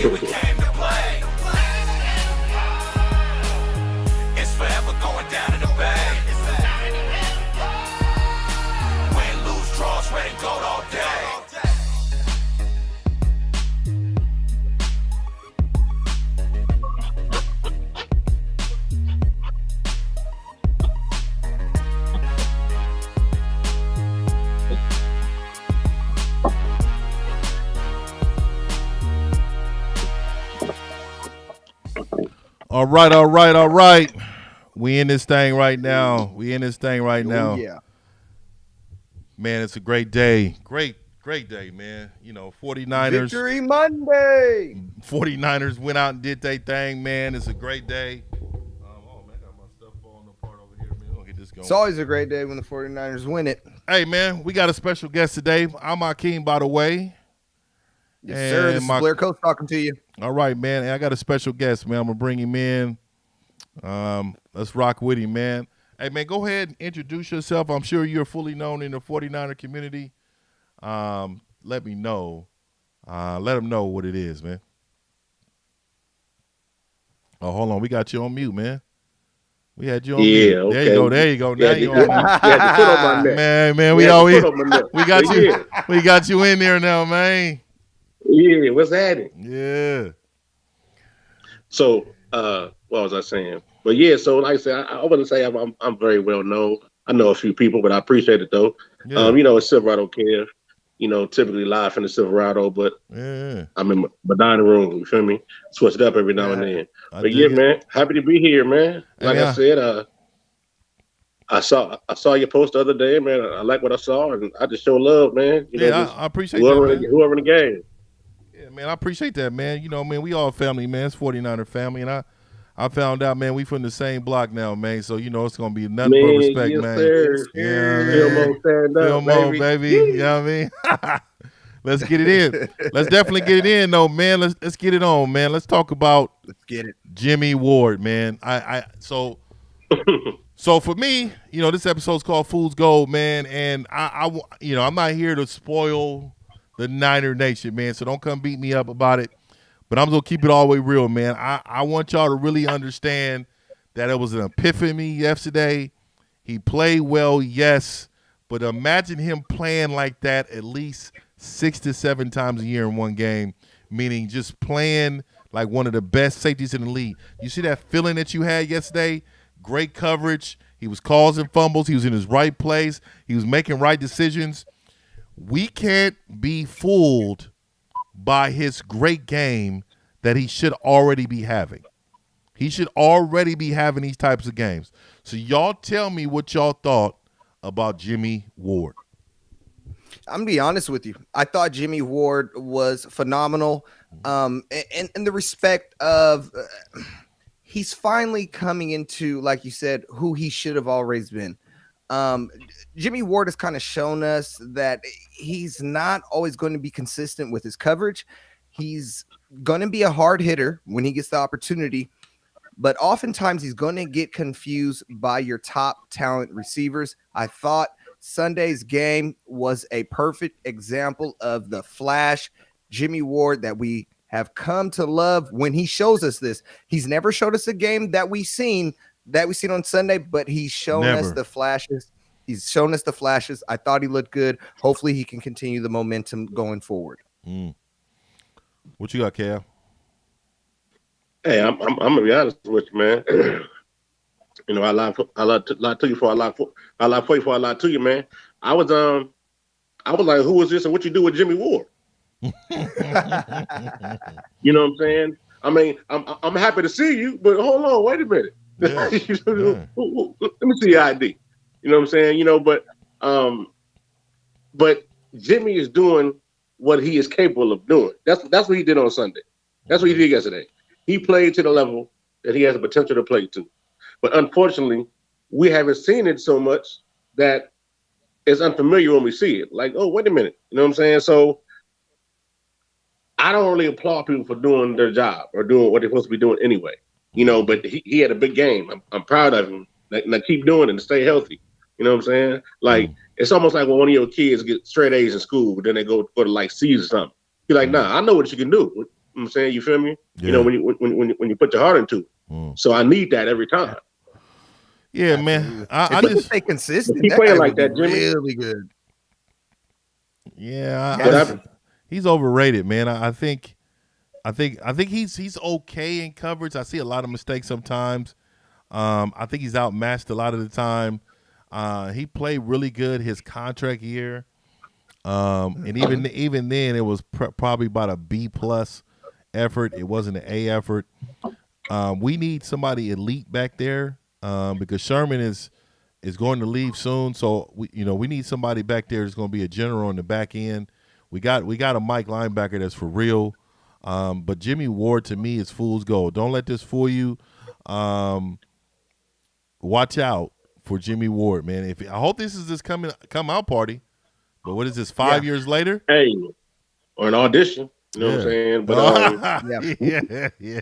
here we came to play. It's forever going down in the bay. Win, lose, draws, red and gold all day. All right. We in this thing right now. Oh, yeah. Man, it's a great day. Great day, man. 49ers. Victory Monday. 49ers went out and did their thing, man. It's a great day. Oh, man, I got my stuff falling apart over here, man. We'll get this going. It's always a great day when the 49ers win it. Hey, man, we got a special guest today. I'm Akeem, by the way. Yes, sir. This is Blair Coates talking to you. All right, man. And I got a special guest, man. I'm going to bring him in. Let's rock with him, man. Hey, man, go ahead and introduce yourself. I'm sure you're fully known in the 49er community. Let me know. Let them know what it is, man. Oh, hold on. We got you on mute, man. We had you on mute. Okay. There you go. Now you on mute. Yeah, put on my neck. Man, we got you in there now, man. Yeah, what's happening? Yeah. So, what was I saying? But yeah, so like I said, I wouldn't say I'm very well known. I know a few people, but I appreciate it though. Yeah. It's Silverado Care. Typically live in the Silverado, but Yeah. I'm in my dining room. You feel me? Switch it up every now and then. But yeah, man, happy to be here, man. Like I said, I saw your post the other day, man. I like what I saw, and I just show love, man. I appreciate that, man. Whoever in the game. Yeah, man, I appreciate that, man. Man, we all family, man. It's 49er family, and I found out, man, we from the same block now, man. So, it's going to be nothing but respect, yes, man. Sir. Yeah, Filmo, baby. You know what I mean? Let's get it in. Let's definitely get it in, though, man. Let's get it on, man. Let's talk about Jimmie Ward, man. So for me, this episode's called Fool's Gold, man, and I'm not here to spoil the Niner Nation, man, so don't come beat me up about it. But I'm going to keep it all the way real, man. I want y'all to really understand that it was an epiphany yesterday. He played well, yes, but imagine him playing like that at least 6 to 7 times a year in one game, meaning just playing like one of the best safeties in the league. You see that feeling that you had yesterday? Great coverage. He was causing fumbles. He was in his right place. He was making right decisions. We can't be fooled by his great game that he should already be having. He should already be having these types of games. So y'all tell me what y'all thought about Jimmie Ward. I'm going to be honest with you. I thought Jimmie Ward was phenomenal. In the respect of he's finally coming into, like you said, who he should have always been. Jimmie Ward has kind of shown us that he's not always going to be consistent with his coverage. He's going to be a hard hitter when he gets the opportunity, but oftentimes he's going to get confused by your top talent receivers. I thought Sunday's game was a perfect example of the flash Jimmie Ward that we have come to love when he shows us this. He's never showed us a game that we've seen on Sunday, but he's shown us the flashes. He's shown us the flashes. I thought he looked good. Hopefully he can continue the momentum going forward. What you got, Cal? Hey, I'm gonna be honest with you, man. I lied to you for I lied for you for I lied to you, man. I was like, who is this and what you do with Jimmie Ward? You know what I'm saying? I mean, I'm happy to see you, but hold on, wait a minute. Yeah. Let me see your ID. You know what I'm saying? But Jimmie is doing what he is capable of doing. That's what he did on Sunday. That's what he did yesterday. He played to the level that he has the potential to play to. But unfortunately, we haven't seen it so much that it's unfamiliar when we see it. Like, oh, wait a minute. You know what I'm saying? So I don't really applaud people for doing their job or doing what they're supposed to be doing anyway. But he had a big game. I'm proud of him. Now keep doing it and stay healthy. You know what I'm saying? Like, it's almost like when one of your kids get straight A's in school, but then they go to like C's or something. You're like, nah, I know what you can do. I'm saying, you feel me? Yeah. You know, when you put your heart into it. So I need that every time. Yeah, man. I if he just stay consistent. Keep That playing guy like would be that, Jimmy. really good. Yeah, he's overrated, man. I think he's okay in coverage. I see a lot of mistakes sometimes. I think he's outmatched a lot of the time. He played really good his contract year, and even then it was probably about a B+ effort. It wasn't an A effort. We need somebody elite back there because Sherman is going to leave soon. So we need somebody back there that's going to be a general on the back end. We got a Mike linebacker that's for real. But Jimmie Ward to me is fool's gold. Don't let this fool you. Watch out for Jimmie Ward, man. I hope this is this come out party. But what is this? 5 years later? Hey, or an audition. You know what I'm saying? But yeah.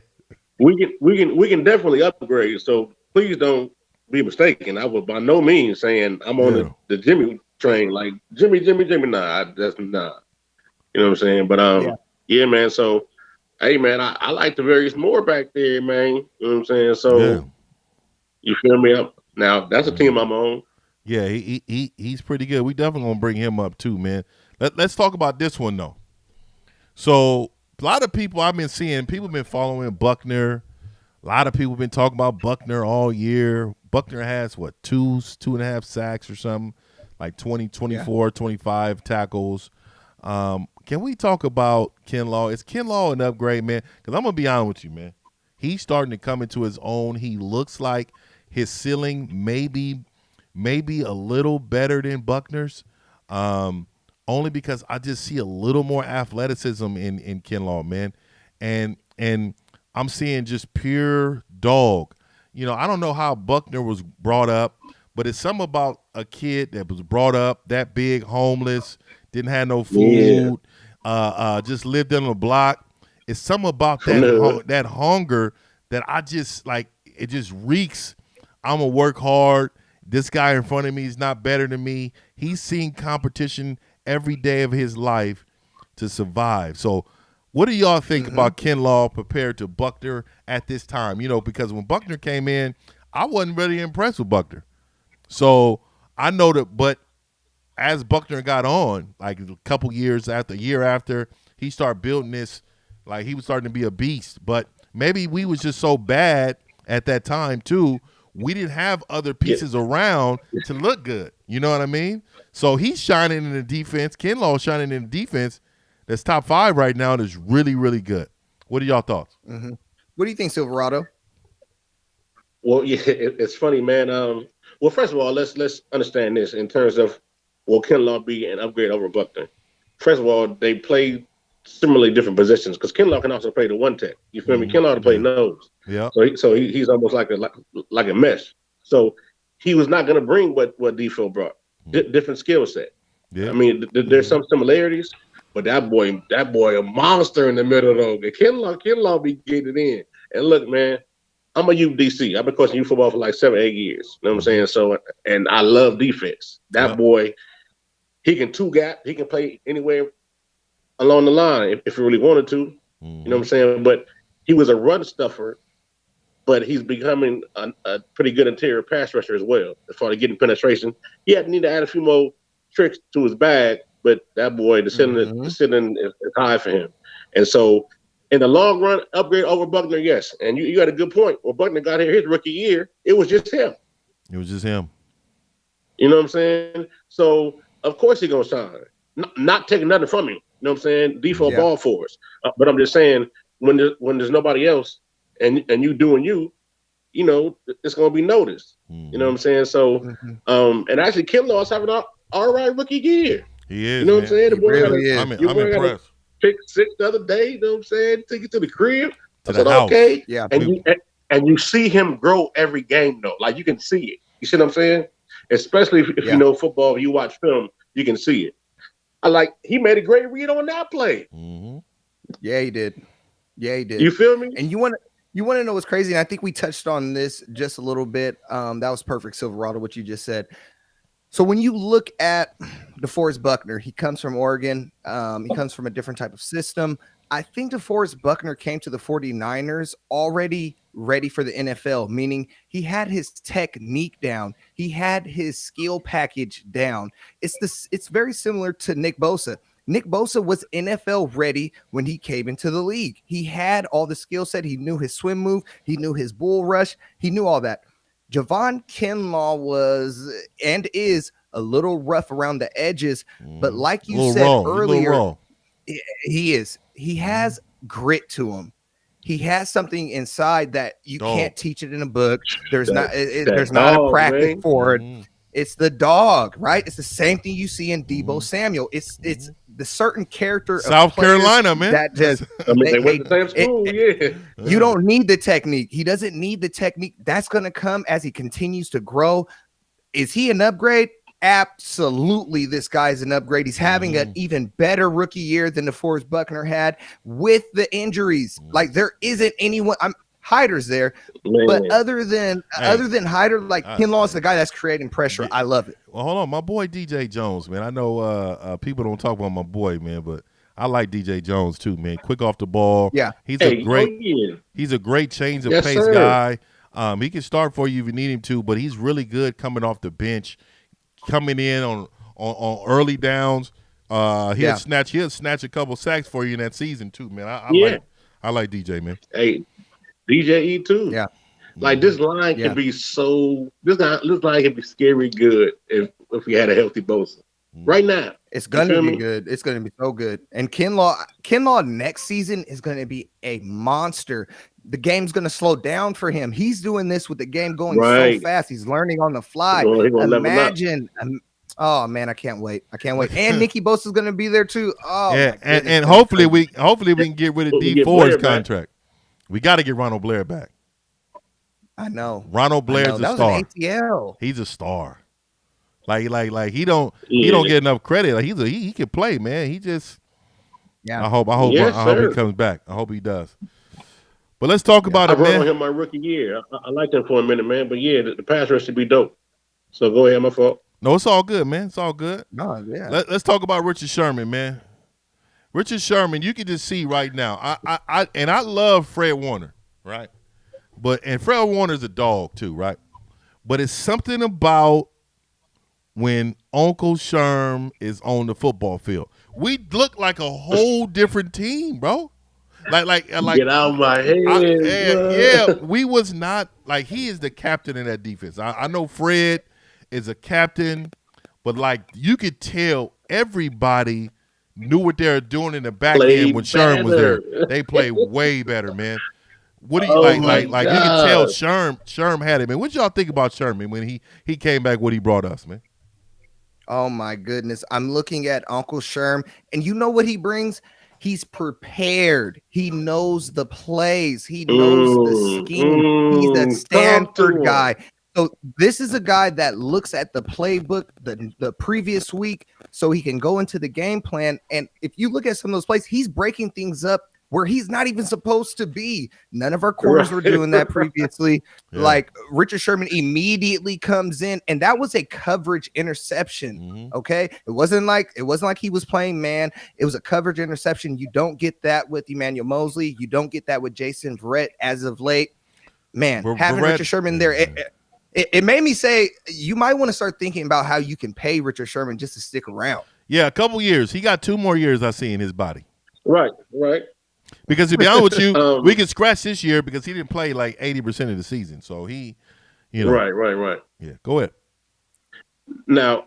We can definitely upgrade. So please don't be mistaken. I was by no means saying I'm on the Jimmie train. Like Jimmie. Nah, that's not. You know what I'm saying? But yeah, man. So hey, man, I like Tarvarius Moore back there, man. You know what I'm saying? So you feel me? Now that's a team I'm on. Yeah, he's pretty good. We definitely gonna bring him up too, man. Let's talk about this one though. So a lot of people I've been seeing, people have been following Buckner. A lot of people have been talking about Buckner all year. Buckner has what, 2.5 sacks or something, like 20, 24, 25 tackles. Can we talk about Kinlaw? Is Kinlaw an upgrade, man? Because I'm gonna be honest with you, man. He's starting to come into his own. He looks like his ceiling maybe a little better than Buckner's. Only because I just see a little more athleticism in Kinlaw, man. And I'm seeing just pure dog. You know, I don't know how Buckner was brought up, but it's something about a kid that was brought up that big, homeless, didn't have no food, just lived on the block. It's something about that hunger that I just like. It just reeks. I'm gonna work hard. This guy in front of me is not better than me. He's seen competition every day of his life to survive. So what do y'all think about Kinlaw compared to Buckner at this time? You know, because when Buckner came in, I wasn't really impressed with Buckner. So I know that, but as Buckner got on, like a couple years after, he started building this, like he was starting to be a beast. But maybe we was just so bad at that time too, we didn't have other pieces around to look good. You know what I mean? So he's shining in the defense. Kinlaw shining in the defense that's top 5 right now and is really, really good. What are y'all thoughts? What do you think, Silverado? Well, yeah, it's funny, man. Well, first of all, let's understand this in terms of will Kinlaw be an upgrade over Buckner? First of all, they play similarly different positions because Kinlaw can also play the one tech. You feel me? Kinlaw to play nose. Yeah. So he's almost like a mesh. So he was not going to bring what Defoe brought. Different skill set. Yeah. I mean, there's some similarities, but that boy, a monster in the middle though. Kinlaw be getting in. And look, man, I'm a UDC. I've been coaching youth football for like 7-8 years. You know what I'm saying? So, and I love defense. That boy, he can two gap. He can play anywhere along the line if he really wanted to. You know what I'm saying? But he was a run stuffer, but he's becoming a pretty good interior pass rusher as well. As far as getting penetration, he had to need to add a few more tricks to his bag. But that boy, the ceiling is high for him. And so, in the long run, upgrade over Buckner, yes. And you got a good point. When Buckner got here his rookie year, it was just him. It was just him. You know what I'm saying? So, of course he's going to shine. Not taking nothing from him. You know what I'm saying? Default ball for us. But I'm just saying, when there's nobody else and you doing you know, it's going to be noticed. You know what I'm saying? So, and actually, Kinlaw is having an all right rookie year. He is. You know what I'm saying? He really is. I'm impressed. Pick 6 the other day, you know what I'm saying? Take it to the crib. I said, house. Okay. Yeah. And you see him grow every game, though. Like, you can see it. You see what I'm saying? Especially if you know football, if you watch film, you can see it. He made a great read on that play. Yeah, he did. You feel me? And you want to know what's crazy? And I think we touched on this just a little bit. That was perfect, Silverado, what you just said. So when you look at DeForest Buckner, he comes from Oregon. He comes from a different type of system. I think DeForest Buckner came to the 49ers already ready for the NFL, meaning he had his technique down. He had his skill package down. It's very similar to Nick Bosa. Nick Bosa was NFL ready when he came into the league. He had all the skill set. He knew his swim move. He knew his bull rush. He knew all that. Javon Kinlaw was and is a little rough around the edges, but like you said earlier, he is. He has grit to him. He has something inside that you can't teach it in a book. There's not a practice for it. It's the dog, right? It's the same thing you see in Deebo Samuel. It's the certain character of South Carolina, man. That just they went to the same school, yeah. You don't need the technique. He doesn't need the technique. That's going to come as he continues to grow. Is he an upgrade? Absolutely, this guy's an upgrade. He's having an even better rookie year than DeForest Buckner had with the injuries. Like there isn't anyone. Hyder's there, but other than Hyder, like Kinlaw is the guy that's creating pressure. I love it. Well, hold on, my boy DJ Jones, man. I know people don't talk about my boy, man, but I like DJ Jones too, man. Quick off the ball. Yeah, he's a great change of pace guy. He can start for you if you need him to, but he's really good coming off the bench, coming in on early downs. He'll snatch a couple sacks for you in that season too, man. I like DJ, man. Hey, DJE too. Yeah. Like this line can be this line can be scary good if we had a healthy Bosa. Right now. It's gonna be good. It's gonna be so good. And Kinlaw next season is gonna be a monster. The game's gonna slow down for him. He's doing this with the game going so fast. He's learning on the fly. Imagine. Oh man, I can't wait. And Nicky Bosa's gonna be there too. Oh yeah, and hopefully we can get rid of D4's contract. We got to get Ronald Blair back. I know. Ronald Blair's a star. Was an ATL. He's a star. Like he don't get enough credit. Like he can play, man. He just I hope he comes back. I hope he does. But let's talk about it, man. I wrote on him my rookie year. I liked him for a minute, man. But yeah, the pass rush should be dope. So go ahead, my fault. No, it's all good, man. It's all good. No, yeah. Let's talk about Richard Sherman, man. Richard Sherman, you can just see right now. I love Fred Warner, right? And Fred Warner's a dog too, right? But it's something about when Uncle Sherm is on the football field. We look like a whole different team, bro. Like get out of my head. Yeah, we was not like he is the captain in that defense. I know Fred is a captain, but like you could tell everybody knew what they were doing in the back end when Sherm was there. They played way better, man. What do you like? You can tell Sherm had it, man. What y'all think about Sherman when he came back? What he brought us, man? Oh my goodness! I'm looking at Uncle Sherm, and you know what he brings? He's prepared. He knows the plays. He knows the scheme. He's a Stanford guy. So this is a guy that looks at the playbook the previous week so he can go into the game plan. And if you look at some of those plays, he's breaking things up where he's not even supposed to be. None of our corners were doing that previously. Yeah. Like Richard Sherman immediately comes in, and that was a coverage interception. Okay. It wasn't like he was playing man. It was a coverage interception. You don't get that with Emmanuel Moseley. You don't get that with Jason Verrett as of late. Man, having Richard Sherman there, it made me say you might want to start thinking about how you can pay Richard Sherman just to stick around. Yeah, a couple years. He got 2 more years I see in his body. Right. Because to be honest with you, we can scratch this year because he didn't play like 80% of the season. So he, Right. Yeah, go ahead. Now,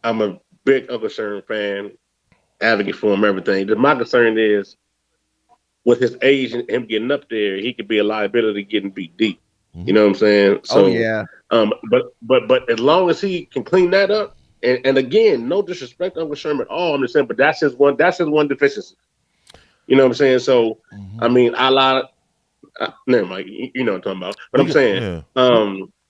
I'm a big Uncle Sherman fan, advocate for him, everything. My concern is with his age and him getting up there, he could be a liability getting beat deep. You know what I'm saying? So, yeah. But as long as he can clean that up, and again, no disrespect to Uncle Sherman at all, I'm just saying, but that's his one deficiency. You know what I'm saying? So, I mean, never mind. You know what I'm talking about. But I'm saying,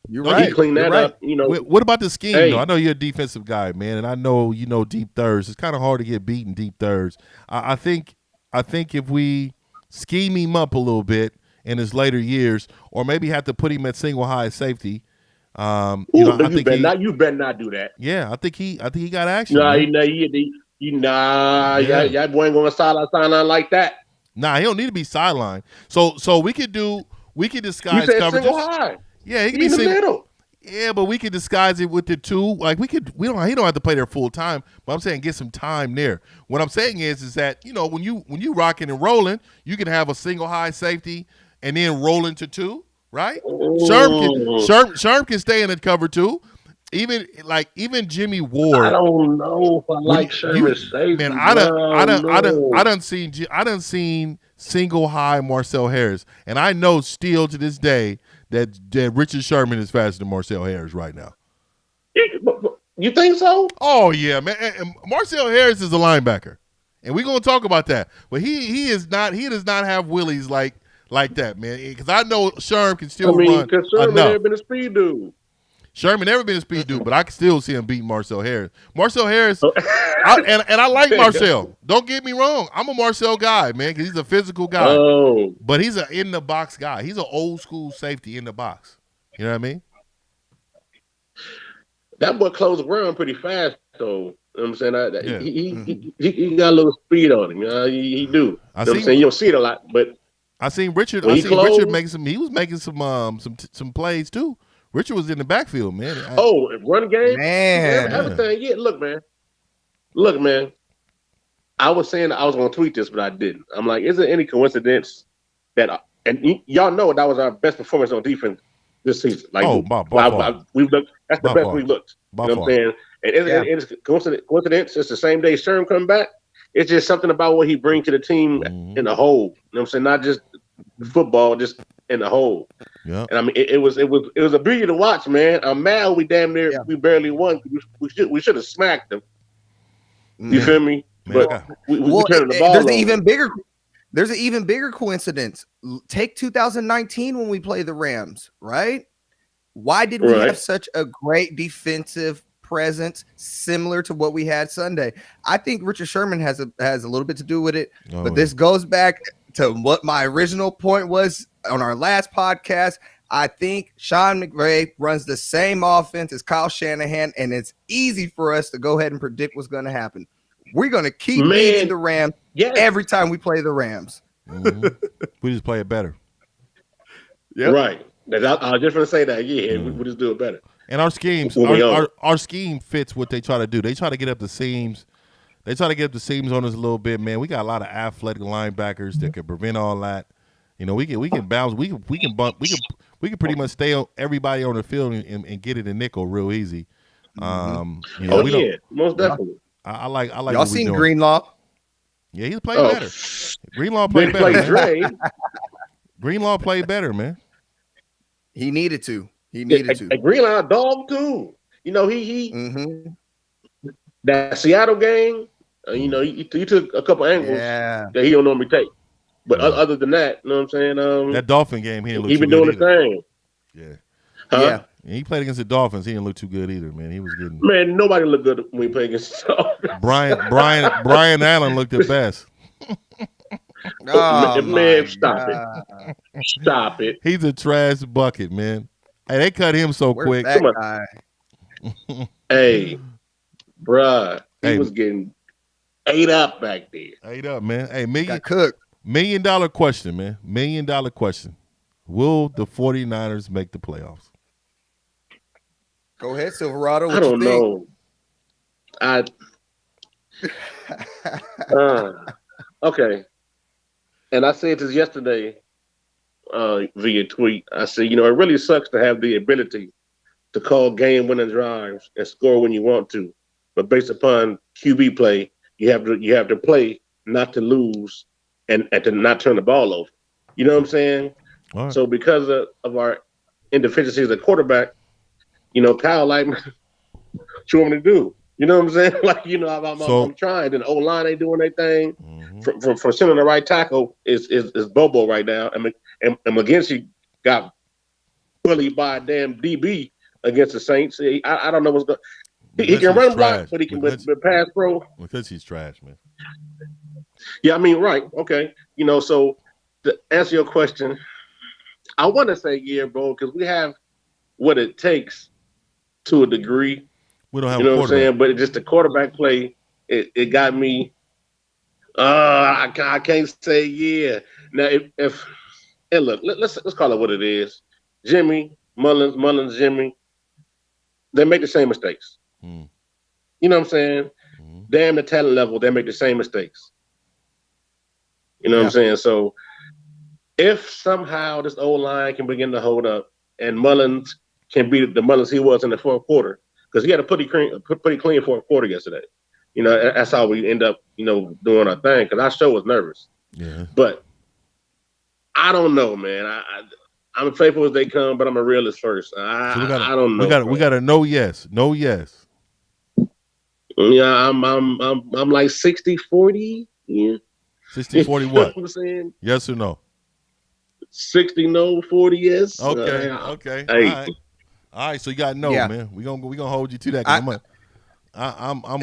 you're right. He clean that up. You know. What about the scheme? Though? I know you're a defensive guy, man, and I know you know deep thirds. It's kind of hard to get beat in deep thirds. I think if we scheme him up a little bit in his later years, or maybe have to put him at single high safety, You know, I think you better not do that. Yeah, I think he got action. Nah, man. Y'all boy ain't gonna sideline like that. Nah, he don't need to be sidelined. So we could disguise you said coverages. Single high. Yeah, he could He be in the middle. Yeah, but we could disguise it with the two. Like he don't have to play there full time. But I'm saying get some time there. What I'm saying is that you know when you rocking and rolling, you can have a single high safety and then roll into two, right? Sherman can stay in the cover too. Even Jimmie Ward. I don't know if I like Sherman's safety. Man, I done seen single high Marcel Harris, and I know still to this day that Richard Sherman is faster than Marcel Harris right now. You think so? Oh yeah, man. And Marcel Harris is a linebacker, and we're gonna talk about that. But he is not. He does not have willies like that, man. Because I know Sherman can still run. Because Sherman never been a speed dude. Sherman never been a speed dude, but I can still see him beating Marcel Harris. Marcel Harris, and I like Marcel. Don't get me wrong. I'm a Marcel guy, man, because he's a physical guy. Oh. But he's an in-the-box guy. He's an old-school safety in the box. You know what I mean? That boy closed the ground pretty fast, though. You know what I'm saying? He got a little speed on him. He do. You know what I'm saying? You don't see it a lot, but I seen Richard. He was making some plays too. Richard was in the backfield, man. Run game, man. Everything. Yeah, look, man. I was saying I was going to tweet this, but I didn't. I'm like, is it any coincidence that and y'all know that was our best performance on defense this season? Like, we've looked. That's the best we've looked. You know what I'm saying? And it's coincidence. It's the same day Sherman coming back. It's just something about what he brings to the team in the whole. You know what I'm saying? Not just football, just in the whole. Yeah. And I mean, it was a beauty to watch, man. I'm mad we we barely won. We should have smacked them. You feel me? Man, but we turned the ball. There's an even bigger coincidence. Take 2019 when we played the Rams, right? Why did we have such a great defensive presence similar to what we had Sunday? I think Richard Sherman has a little bit to do with it, but this goes back to what my original point was on our last podcast. I think Sean McVay runs the same offense as Kyle Shanahan, and it's easy for us to go ahead and predict what's going to happen. We're going to keep beating the Rams every time we play the Rams. We just play it better. Yep. Right. I was just going to say that. Yeah, we just do it better. And our schemes, our scheme fits what they try to do. They try to get up the seams. They try to get up the seams on us a little bit, man. We got a lot of athletic linebackers that can prevent all that. You know, we can bounce. We can bump. We can pretty much stay on everybody on the field and get it in nickel real easy. You know, most definitely. I like. Y'all seen Greenlaw? Yeah, he's playing better. Greenlaw played better. Greenlaw played better, man. He needed to. Greenlaw dog too. You know he that Seattle game. You know he took a couple angles that he don't normally take. But other than that, you know what I'm saying? That Dolphin game, he didn't look too good doing either. The same. Yeah. He played against the Dolphins. He didn't look too good either, man. He was getting. Man, nobody looked good when he played against the Dolphins. Brian Allen looked the best. Man, stop it. He's a trash bucket, man. Hey, they cut him so quick. Come on. Hey, bruh, he was getting ate up back there. Ate up, man. Hey, got cooked. $1 million question, man. $1 million question. Will the 49ers make the playoffs? Go ahead, Silverado. I don't know. Okay. And I said this yesterday via tweet. I said, you know, it really sucks to have the ability to call game-winning drives and score when you want to, but based upon QB play, you have to play not to lose and to not turn the ball over. You know what I'm saying? Right. So because of our inefficiencies at quarterback, you know, Kyle, like, what you want me to do? You know what I'm saying? Like, you know, I'm trying. And O-line ain't doing their thing. For sending the right tackle is Bobo right now. And McGinty got bullied by a damn DB against the Saints. I don't know what's going on. He can run block, but he can pass pro. Because he's trash, man. Yeah, I mean, right. Okay. You know, so to answer your question, I want to say, yeah, bro, because we have what it takes to a degree. We don't have You know a what I'm quarterback. saying? But just the quarterback play, it got me. I can't say yeah. Now if and look, let's call it what it is. Jimmie Mullins, Jimmie, they make the same mistakes. Mm. You know what I'm saying? Mm. Damn the talent level, they make the same mistakes. You know what I'm saying? So if somehow this old line can begin to hold up and Mullins can be the Mullins he was in the fourth quarter, because he had a pretty clean fourth quarter yesterday. You know, that's how we end up, doing our thing. Because our show was nervous. Yeah. But I don't know, man. I'm faithful as they come, but I'm a realist first. I don't know. We got a no yes. No yes. Yeah, I'm like 60-40. Yeah. 60-40 what? You know what I'm saying? Yes or no? 60 no, 40 yes. Okay. Okay. Hey. All right. So you got no, man. We gonna hold you to that. I'm.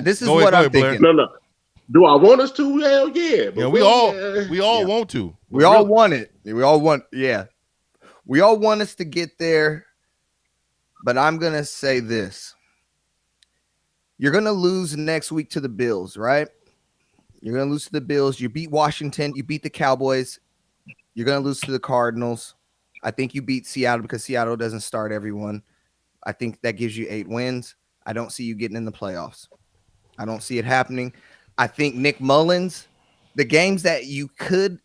This is go what ahead, I'm Blair. thinking. No. Do I want us to? Hell yeah. Yeah, we all want to. We all want it. We all want. Yeah. We all want us to get there. But I'm gonna say this: you're gonna lose next week to the Bills, right? You're gonna lose to the Bills. You beat Washington. You beat the Cowboys. You're gonna lose to the Cardinals. I think you beat Seattle because Seattle doesn't start everyone. I think that gives you 8 wins. I don't see you getting in the playoffs. I don't see it happening. I think Nick Mullins, the games that you could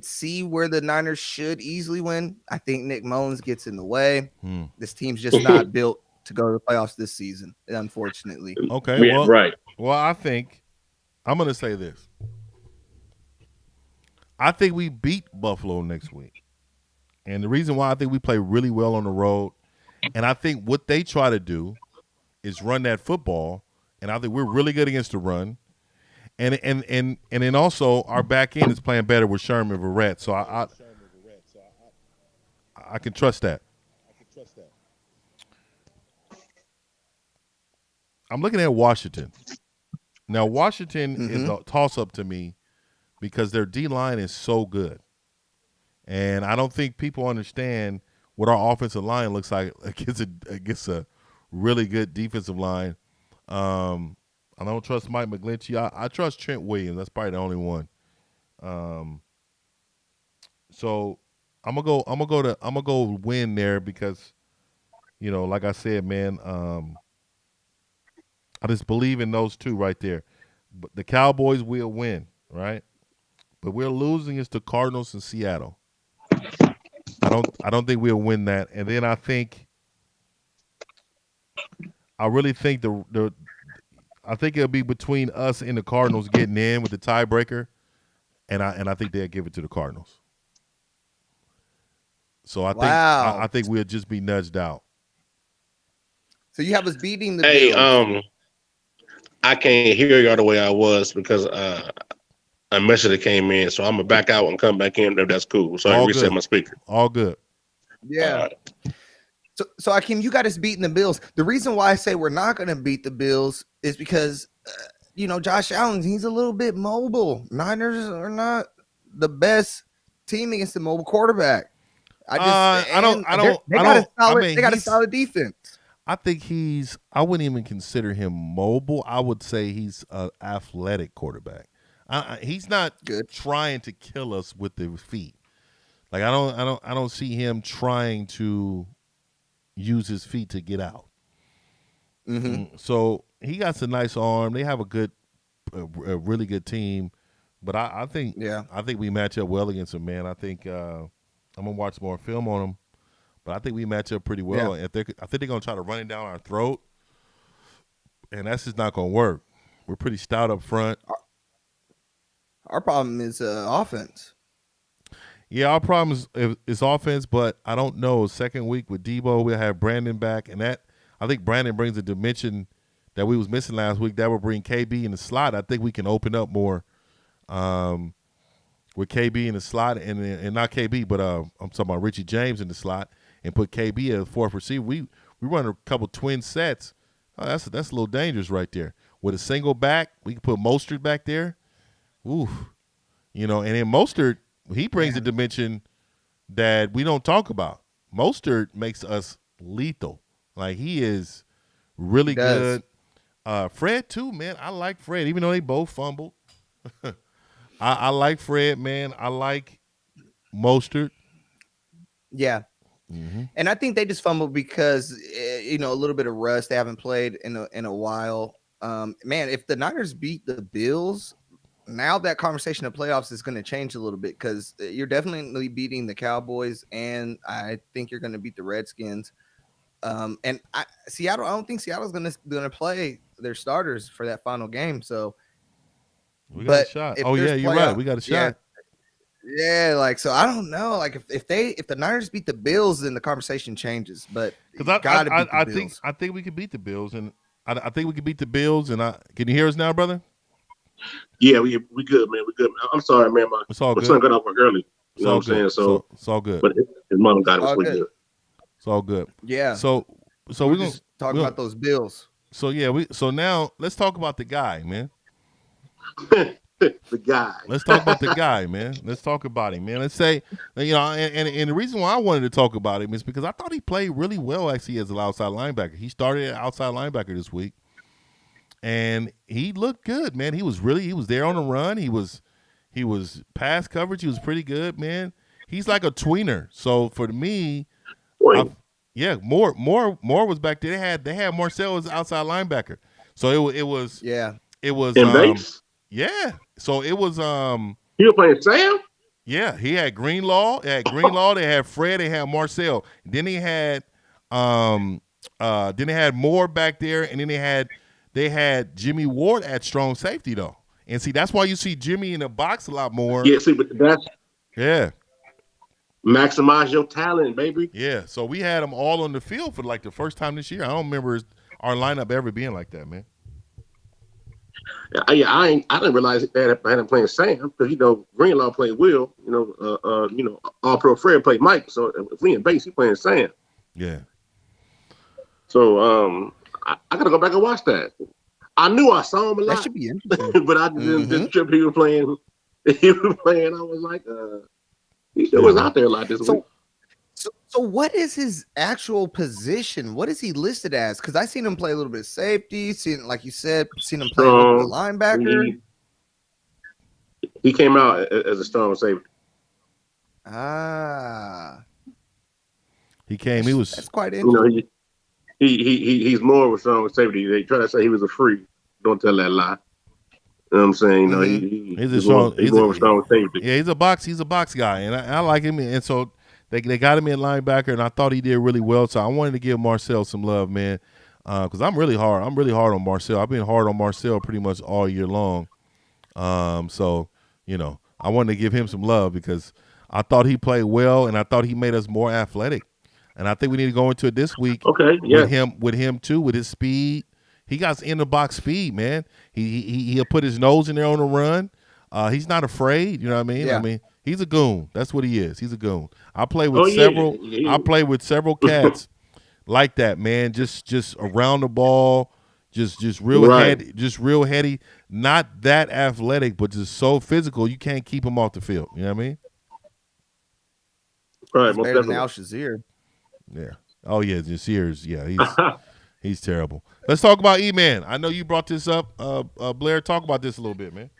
see where the Niners should easily win, I think Nick Mullins gets in the way. This team's just not built to go to the playoffs this season, unfortunately. Okay, yeah, right. Well, I think I'm going to say this. I think we beat Buffalo next week. And the reason why I think we play really well on the road, and I think what they try to do is run that football, and I think we're really good against the run. And then also our back end is playing better with Sherman and Verrett. So I can trust that. I'm looking at Washington. Now, Washington is a toss-up to me because their D-line is so good. And I don't think people understand what our offensive line looks like against a really good defensive line. I don't trust Mike McGlinchey. I trust Trent Williams. That's probably the only one. So I'm gonna go win there because, like I said, man, I just believe in those two right there. But the Cowboys will win, right? But we're losing against the Cardinals and Seattle. I don't think we'll win that. And then I really think I think it'll be between us and the Cardinals getting in with the tiebreaker, and I think they'll give it to the Cardinals. So I think we'll just be nudged out. So you have us beating the Bills. I can't hear y'all the way I was because a message that came in, so I'm gonna back out and come back in if that's cool. So I reset my speaker. All good. Yeah. So Akeem, you got us beating the Bills. The reason why I say we're not going to beat the Bills is because, Josh Allen, he's a little bit mobile. Niners are not the best team against the mobile quarterback. They got a solid defense. I think I wouldn't even consider him mobile. I would say he's an athletic quarterback. He's not good trying to kill us with the feet. Like I don't see him trying to use his feet to get out. So he got some nice arm. They have a really good team. But I think we match up well against them, man. I think I'm gonna watch more film on them. But I think we match up pretty well. Yeah. I think they're gonna try to run it down our throat, and that's just not gonna work. We're pretty stout up front. Our problem is offense. Yeah, our problem is offense, but I don't know. Second week with Debo, we'll have Brandon back, and I think Brandon brings a dimension that we was missing last week. That will bring KB in the slot. I think we can open up more with KB in the slot, and not KB, but I'm talking about Richie James in the slot, and put KB as fourth receiver. We run a couple twin sets. Oh, that's a little dangerous right there. With a single back, we can put Mostert back there. Oof, and then Mostert. He brings a dimension that we don't talk about. Mostert makes us lethal Like, he is really good. Fred too, man. I like Fred, even though they both fumbled. I like Fred, man. I like Mostert. Yeah. Mm-hmm. And I think they just fumbled because, a little bit of rust. They haven't played in a while. Man, if the Niners beat the Bills, now that conversation of playoffs is going to change a little bit because you're definitely beating the Cowboys, and I think you're going to beat the Redskins. And Seattle, I don't think Seattle's going to play their starters for that final game. So we got a shot. Oh yeah, you're right. We got a shot. Yeah, like, so I don't know. Like, if the Niners beat the Bills, then the conversation changes. But because I think we can beat the Bills, and I think we can beat the Bills. And can you hear us now, brother? Yeah, we good, man. We good. I'm sorry, man. My son got off work early. You know what I'm saying? So it's all good. But his mom got it. Good. It's all good. Yeah. So we're gonna talk about those Bills. So yeah, so now let's talk about the guy, man. The guy. Let's talk about the guy, man. Let's talk about him, man. Let's say, and the reason why I wanted to talk about him is because I thought he played really well actually as an outside linebacker. He started at outside linebacker this week, and he looked good, man. He was there on the run. He was pass coverage. He was pretty good, man. He's like a tweener. So for me, Moore was back there. They had Marcel as outside linebacker. So it was in base. Yeah. So it was He was playing Sam? Yeah, he had Greenlaw. They had Fred, they had Marcel. Then he had Moore back there, and then they had Jimmie Ward at strong safety though. And see, that's why you see Jimmie in the box a lot more. Yeah, see, but that's maximize your talent, baby. Yeah. So we had them all on the field for like the first time this year. I don't remember our lineup ever being like that, man. Yeah, I didn't realize that I had him playing Sam because Greenlaw played Will, All Pro Fred played Mike. So if we in base, he playing Sam. Yeah. So I gotta go back and watch that. I knew I saw him a lot. That should be interesting. But I didn't this trip he was playing. I was like, he still was out there a lot this week. So what is his actual position? What is he listed as? Because I seen him play a little bit of safety. Like you said, seen him play a little bit of linebacker. He came out as a strong safety. He came. He was. That's quite interesting. He's more of a strong safety. They try to say he was a freak. Don't tell that lie. You know what I'm saying? He's more of a strong safety. Yeah, he's a box guy, and I like him. And so they got him in linebacker, and I thought he did really well. So I wanted to give Marcel some love, man, because I'm really hard. I'm really hard on Marcel. I've been hard on Marcel pretty much all year long. So I wanted to give him some love because I thought he played well, and I thought he made us more athletic. And I think we need to go into it this week. With him too, with his speed. He got in the box speed, man. He'll put his nose in there on the run. He's not afraid. You know what I mean? Yeah. I mean, he's a goon. That's what he is. He's a goon. I play with several. I play with several cats like that, man. Just around the ball, just real heady, real heady. Not that athletic, but just so physical. You can't keep him off the field. You know what I mean? Right. Most better than Al Shazier. Yeah. Oh yeah, Shazier. Yeah, he's terrible. Let's talk about E-Man. I know you brought this up, Blair. Talk about this a little bit, man.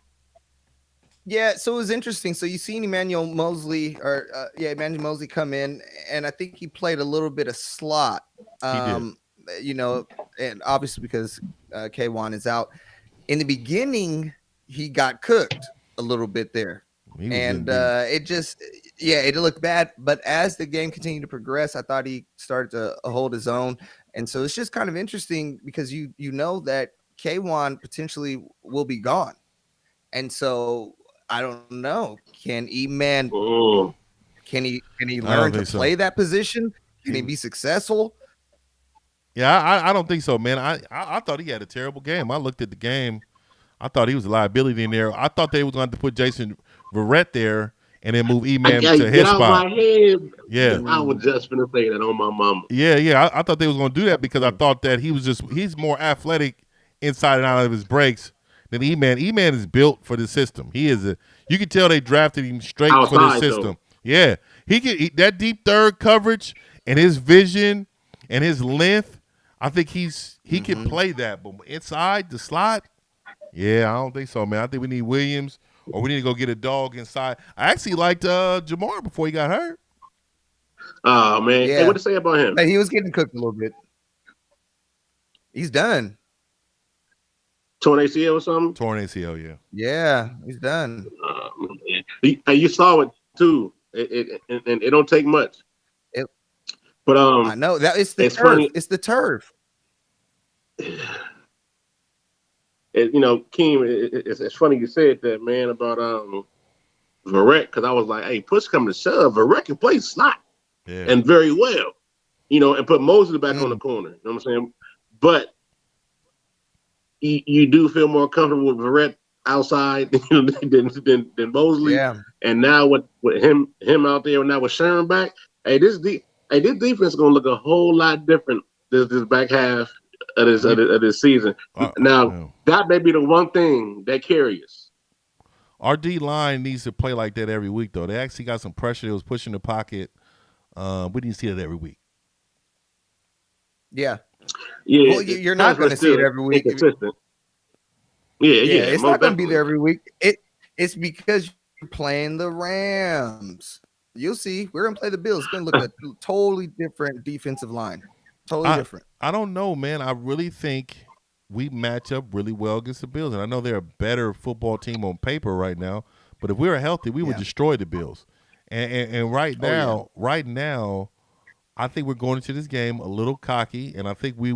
Yeah, so it was interesting. So you seen Emmanuel Moseley come in, and I think he played a little bit of slot. He did. And obviously because K1 is out. In the beginning, he got cooked a little bit there. It looked bad. But as the game continued to progress, I thought he started to hold his own. And so it's just kind of interesting because you know that K1 potentially will be gone. And so I don't know. Can E-Man can he learn to play that position? Can he be successful? Yeah, I don't think so, man. I thought he had a terrible game. I looked at the game. I thought he was a liability in there. I thought they was going to put Jason Verrett there and then move E-Man to his spot. Yeah, I was just going to say that on my mama. Yeah. I thought they was going to do that because I thought that he's more athletic inside and out of his breaks than E-Man. E-Man is built for the system. You can tell they drafted him straight for the system. Though. Yeah, that deep third coverage and his vision and his length I think he can play that, but inside the slot, yeah, I don't think so, man. I think we need Williams, or we need to go get a dog inside. I actually liked Jamar before he got hurt. Oh man, Yeah. Hey, what to say about him? But he was getting cooked a little bit. He's done. Torn ACL or something? Torn ACL, yeah. Yeah, he's done. You saw it too. It don't take much. But I know that it's the turf. Funny. It's the turf. Keem, it's funny you said that, man, about Verrett, because I was like, hey, push come to shove, Verrett can play slot and very well, and put Moseley back on the corner. You know what I'm saying? But you do feel more comfortable with Verrett outside than Moseley. Yeah. And now with him out there, and now with Sherman back, this defense is gonna look a whole lot different this back half of this season. Now that may be the one thing that carries. Our D line needs to play like that every week, though. They actually got some pressure. They was pushing the pocket. We didn't see that every week. Yeah. Yeah. Well, you're not going to see it every week. Inconsistent. Yeah. It's not going to be there every week. It's because you're playing the Rams. You'll see. We're going to play the Bills. It's going to look a totally different defensive line. Totally different. I don't know, man. I really think we match up really well against the Bills. And I know they're a better football team on paper right now. But if we were healthy, we would destroy the Bills. And right now, I think we're going into this game a little cocky. And I think we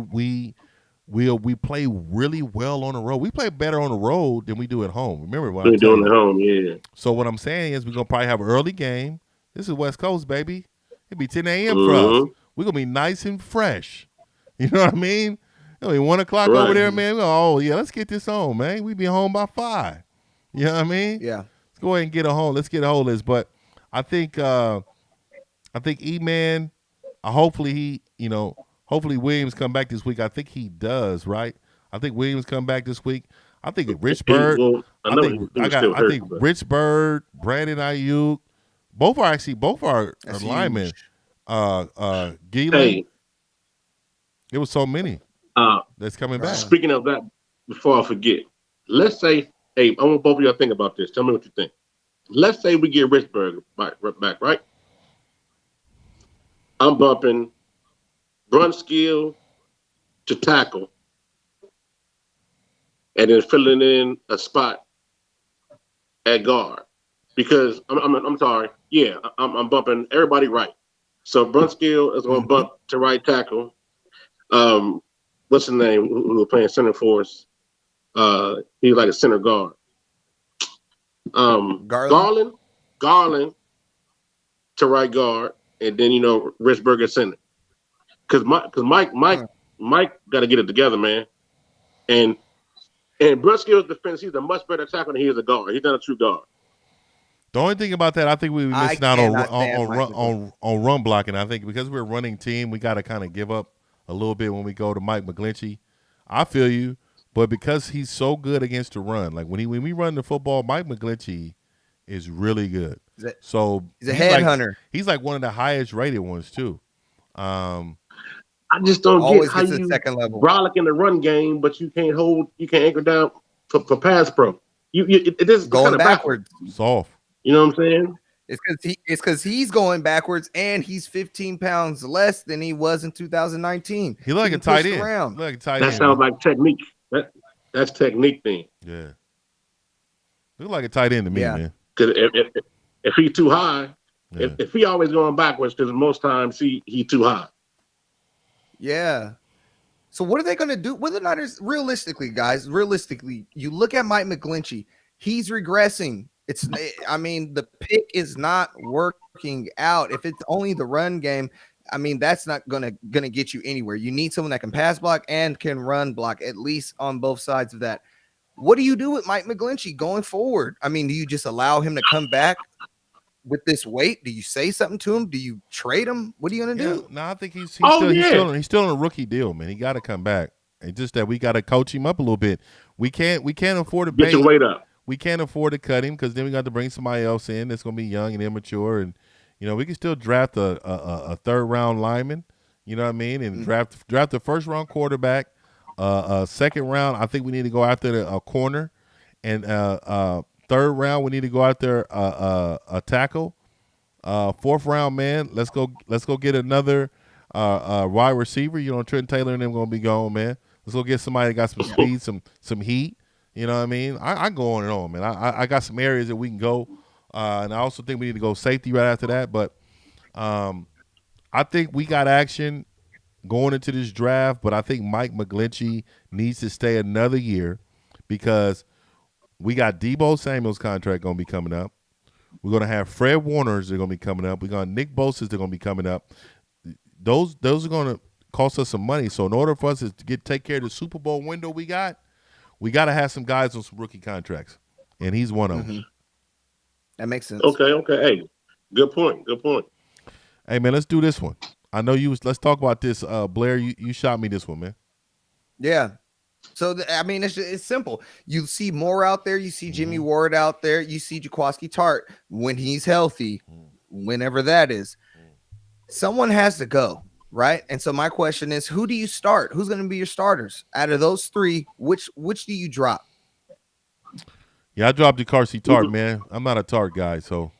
play really well on the road. We play better on the road than we do at home. Remember what I'm doing at home, yeah. So what I'm saying is we're going to probably have an early game. This is West Coast, baby. It'll be 10 a.m. for us. We're going to be nice and fresh. You know what I mean? It'll be 1 o'clock over there, man. Let's get this on, man. We be home by 5. You know what I mean? Yeah. Let's go ahead and get a home. Let's get a hold of this. But I think E-Man, hopefully Williams come back this week. I think he does, right? I think Williams come back this week. I think Rich Bird. I think Rich Bird, Brandon Ayuk, both are linemen. Gielan. There was so many that's coming back. Speaking of that, before I forget, let's say, hey, I want both of y'all to think about this. Tell me what you think. Let's say we get Rich Bird back, right? I'm bumping Brunskill to tackle, and then filling in a spot at guard. Because I'm sorry, I'm bumping everybody right. So Brunskill is going to bump to right tackle. What's his name? Who was playing center for us? He's like a center guard. Garland to right guard, and then Rich Berger center. Because Mike got to get it together, man. And Brunskill's defense, he's a much better tackle than he is a guard. He's not a true guard. The only thing about that, I think we missing out on run blocking. I think because we're a running team, we got to kind of give up a little bit when we go to Mike McGlinchey. I feel you, but because he's so good against the run, like when we run the football, Mike McGlinchey is really good. He's a headhunter. He's like one of the highest rated ones too. I just don't get how you frolic in the run game, but you can't anchor down for pass pro. It is going backwards. Soft. You know what I'm saying? It's because he's going backwards and he's 15 pounds less than he was in 2019. He like a tight end. That sounds like technique. That's technique thing. Yeah. Look like a tight end to me, man. Because if he's too high, if he always going backwards, because most times he too high. Yeah. So what are they going to do? Whether or not it's realistically, you look at Mike McGlinchey, he's regressing. The pick is not working out. If it's only the run game, that's not gonna get you anywhere. You need someone that can pass block and can run block, at least on both sides of that. What do you do with Mike McGlinchey going forward? Do you just allow him to come back with this weight? Do you say something to him? Do you trade him? What are you gonna do? No, I think he's still on a rookie deal, man. He got to come back. It's just that we got to coach him up a little bit. We can't afford to get your weight up. We can't afford to cut him because then we got to bring somebody else in that's going to be young and immature. And, we can still draft a third-round lineman, You know what I mean? And draft the first round quarterback. Second round, I think we need to go after a corner, and third round we need to go after a tackle. Fourth round, man, let's go get another wide receiver. You know, Trent Taylor and them gonna be gone, man. Let's go get somebody that got some speed, some heat. You know what I mean? I go on and on, man. I got some areas that we can go, and I also think we need to go safety right after that. But I think we got action going into this draft, but I think Mike McGlinchey needs to stay another year because we got Deebo Samuel's contract going to be coming up. We're going to have Fred Warner's that are going to be coming up. We're going to Nick Bosa's that are going to be coming up. Those are going to cost us some money. So in order for us to take care of the Super Bowl window we got to have some guys on some rookie contracts, and he's one of them. That makes sense. Okay. Hey, good point. Hey, man, let's do this one. I know you. Let's talk about this. Blair, you shot me this one, man. Yeah. So, I mean, it's simple. You see Moore out there. You see Jimmie Ward out there. You see Jaquiski Tartt when he's healthy, whenever that is. Someone has to go, right? And so my question is, who do you start? Who's going to be your starters? Out of those three, which do you drop? Yeah, I dropped Jaquiski Tartt, man. I'm not a Tartt guy, so.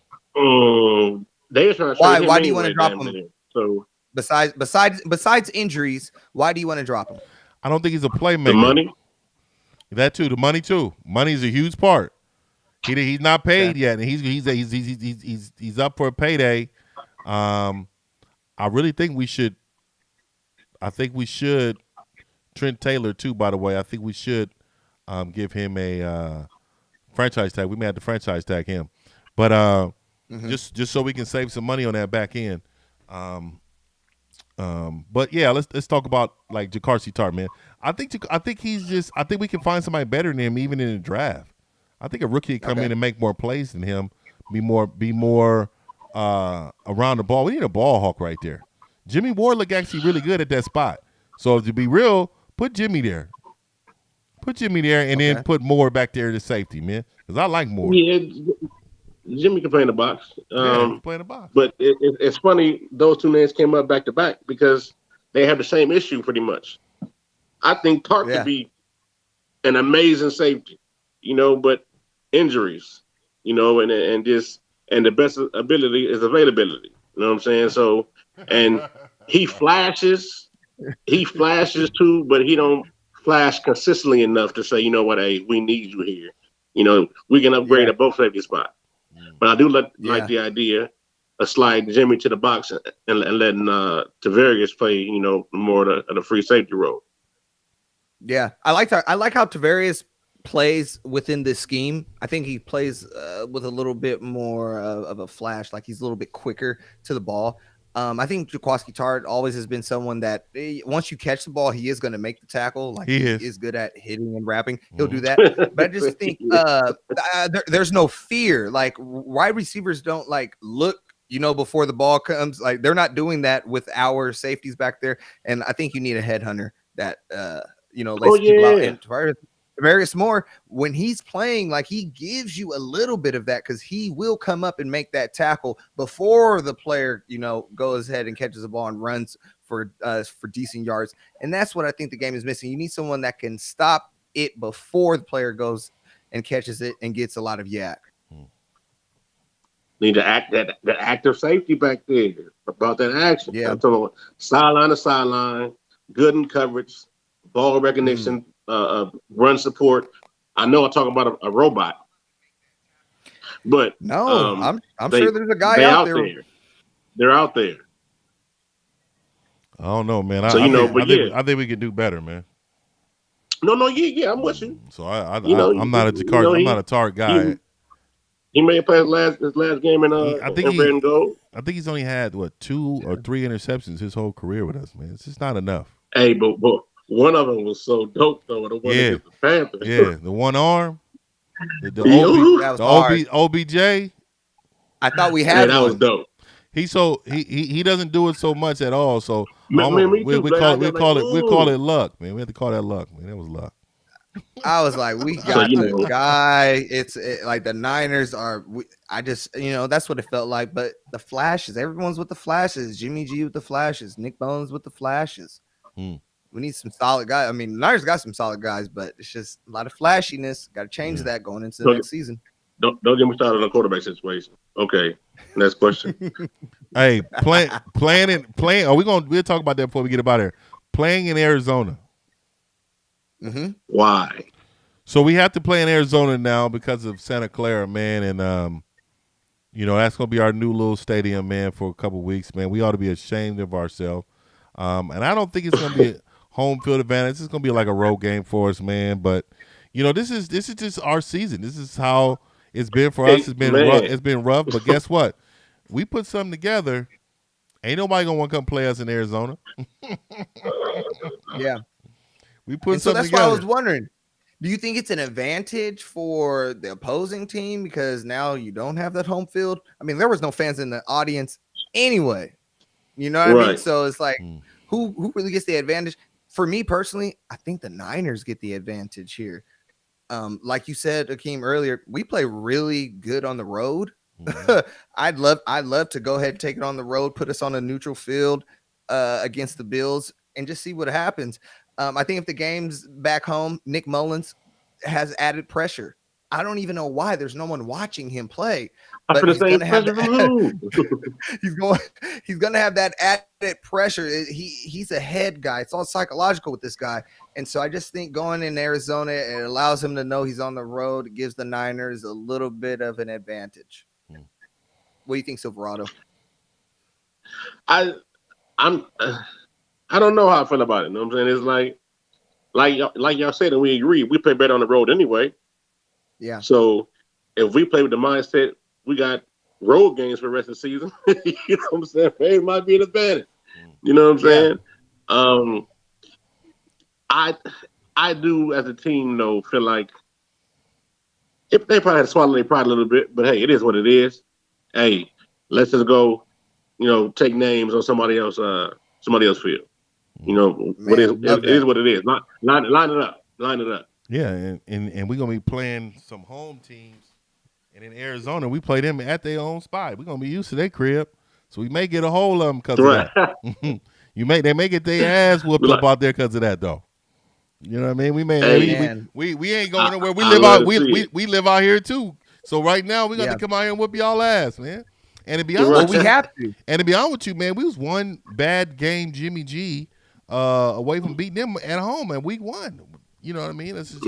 They trying to why do you want to drop him? So besides injuries, why do you want to drop him? I don't think he's a playmaker. The money? That too. The money too. Money's a huge part. He's not paid yet, and he's up for a payday. I really think we should. I think we should. Trent Taylor too. By the way, I think we should give him a franchise tag. We may have to franchise tag him, but just so we can save some money on that back end. But yeah, let's talk about like Jaquiski Tartt, man. I think we can find somebody better than him even in the draft. I think a rookie can come in and make more plays than him, be more around the ball. We need a ball hawk right there. Jimmie Ward look actually really good at that spot. So to be real, put Jimmie there. And then put Moore back there to safety, man. Because I like Moore. Yeah, Jimmie can play in the box. He can play in the box. But it's funny, those two names came up back to back because they have the same issue pretty much. I think Tartt could be an amazing safety, but injuries, and the best ability is availability. You know what I'm saying? So, and he flashes too, but he don't flash consistently enough to say, hey, we need you here. We can upgrade at both safety spots. But I do like the idea of sliding Jimmie to the box and letting Tarvarius play, more of the free safety role. Yeah, I like how Tarvarius plays within this scheme. I think he plays with a little bit more of a flash, like he's a little bit quicker to the ball. I think Jaquiski Tartt always has been someone that once you catch the ball, he is going to make the tackle. Like he is good at hitting and wrapping. He'll do that. But I just think there's no fear. Like wide receivers don't like look, before the ball comes. Like they're not doing that with our safeties back there. And I think you need a headhunter that lays people out. And Tarvarius Moore, when he's playing, like he gives you a little bit of that because he will come up and make that tackle before the player, goes ahead and catches the ball and runs for decent yards. And that's what I think the game is missing. You need someone that can stop it before the player goes and catches it and gets a lot of yak. Need to act that active safety back there about that action. Yeah, I'm talking about sideline to sideline, good in coverage, ball recognition. Run support. I know I'm talking about a robot, but no, I'm sure there's a guy out there. They're out there. I don't know, man. So I think we could do better, man. No, yeah, I'm with you. So I'm not a Jaquiski. I'm not a Tartt guy. He may have played his last game in red and gold. I think he's only had 2 or 3 interceptions his whole career with us, man. It's just not enough. Hey, but one of them was so dope, though. The one against the Panthers. Yeah, the one arm. The OBJ. I thought we had that was dope. He doesn't do it so much at all. So we call it luck, man. We have to call that luck, man. That was luck. I was like, we got the guy. It's like the Niners are. I just, that's what it felt like. But the flashes, everyone's with the flashes. Jimmy G with the flashes. Nick Bones with the flashes. We need some solid guys. I mean, the Niners got some solid guys, but it's just a lot of flashiness. Got to change that going into the next season. Don't get me started on the quarterback situation. Okay, next question. Hey, playing. We'll talk about that before we get about here. Playing in Arizona. Why? So we have to play in Arizona now because of Santa Clara, man, and that's gonna be our new little stadium, man, for a couple weeks, man. We ought to be ashamed of ourselves, and I don't think it's gonna be a home field advantage. It's gonna be like a road game for us, man. But this is just our season. This is how it's been for us. It's been rough, but guess what? We put something together. Ain't nobody gonna want to come play us in Arizona. Yeah. We put so something that's why I together. was wondering, do you think it's an advantage for the opposing team because now you don't have that home field? I mean, there was no fans in the audience anyway. You know what I mean? So it's like, who really gets the advantage? For me personally, I think the Niners get the advantage here. Like you said, Akeem, earlier, we play really good on the road. I'd love to go ahead and take it on the road, put us on a neutral field against the Bills, and just see what happens. I think if the game's back home, Nick Mullins has added pressure. I don't even know why. There's no one watching him play. But he's going to have he's going to have that added pressure. He's a head guy. It's all psychological with this guy. And so I just think going in Arizona, it allows him to know he's on the road. It gives the Niners a little bit of an advantage. What do you think, Silverado? I don't know how I feel about it. You know what I'm saying? It's like y'all said, and we agree, we play better on the road anyway. Yeah. So if we play with the mindset, we got road games for the rest of the season. You know what I'm saying? It might be an advantage. You know what I'm saying? I do as a team though feel like if they probably had to swallow their pride a little bit, but hey, it is what it is. Hey, let's just go, take names on somebody else field. It is what it is. Line it up. Yeah, and we're gonna be playing some home teams, and in Arizona we play them at their own spot. We're gonna be used to their crib, so we may get a hold of them because of that. They may get their ass whooped up out there because of that, though. You know what I mean? We ain't going nowhere. We live out here too. So right now we got to come out here and whoop y'all ass, man. And to be honest, we have to. And to be honest with you, man, we was one bad game, Jimmy G, away from beating them at home, and we won. You know what I mean? That's just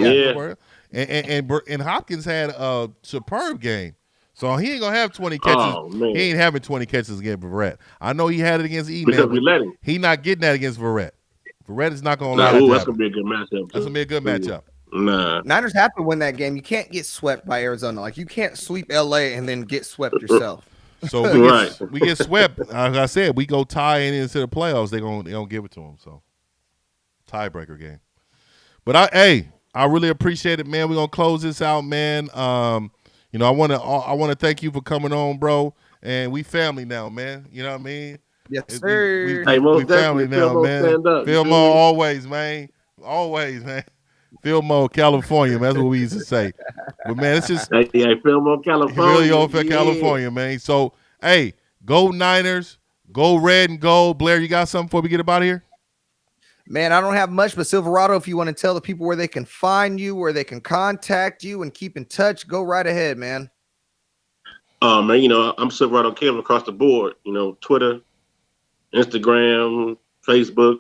and Hopkins had a superb game, so he ain't gonna have 20 catches. Oh, man. He ain't having 20 catches against Verrett. I know he had it against E-Man, because we let him. He not getting that against Verrett. Verrett is not gonna allow that. That's gonna be a good matchup. That's gonna be a good matchup. Nah. Niners have to win that game. You can't get swept by Arizona. Like you can't sweep LA and then get swept yourself. So we get swept. Like I said, we go tie into the playoffs. They gonna give it to them. So tiebreaker game. But I really appreciate it, man. We're gonna close this out, man. I wanna thank you for coming on, bro. And we family now, man. You know what I mean? Yes, sir. We family now, man. Fillmore always, man. Always, man. Fillmore, California, man. That's what we used to say. But man, it's just Fillmore, California. California, man. So, hey, go Niners, go red and gold. Blair, you got something before we get up out of here? Man, I don't have much, but Silverado, if you want to tell the people where they can find you, where they can contact you and keep in touch, go right ahead, man. Man, I'm Silverado Kev across the board. Twitter, Instagram, Facebook,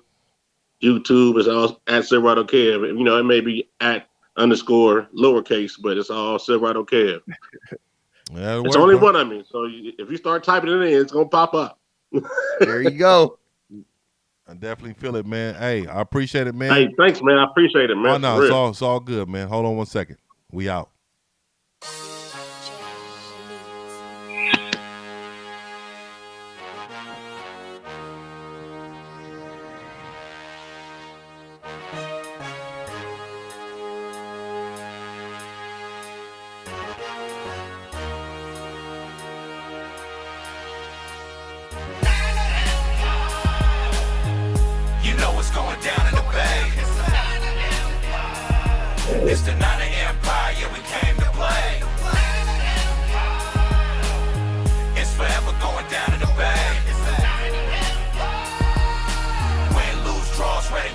YouTube is all at Silverado Kev. It may be at _lowercase, but it's all Silverado Kev. It's only one of me. So if you start typing it in, it's gonna pop up. There you go. I definitely feel it, man. Hey, I appreciate it, man. Hey, thanks, man. I appreciate it, man. Oh, no, it's all good, man. Hold on 1 second. We out. You know what's going down in the bay. It's the Niner Empire, yeah, we came to play. It's forever going down in the bay.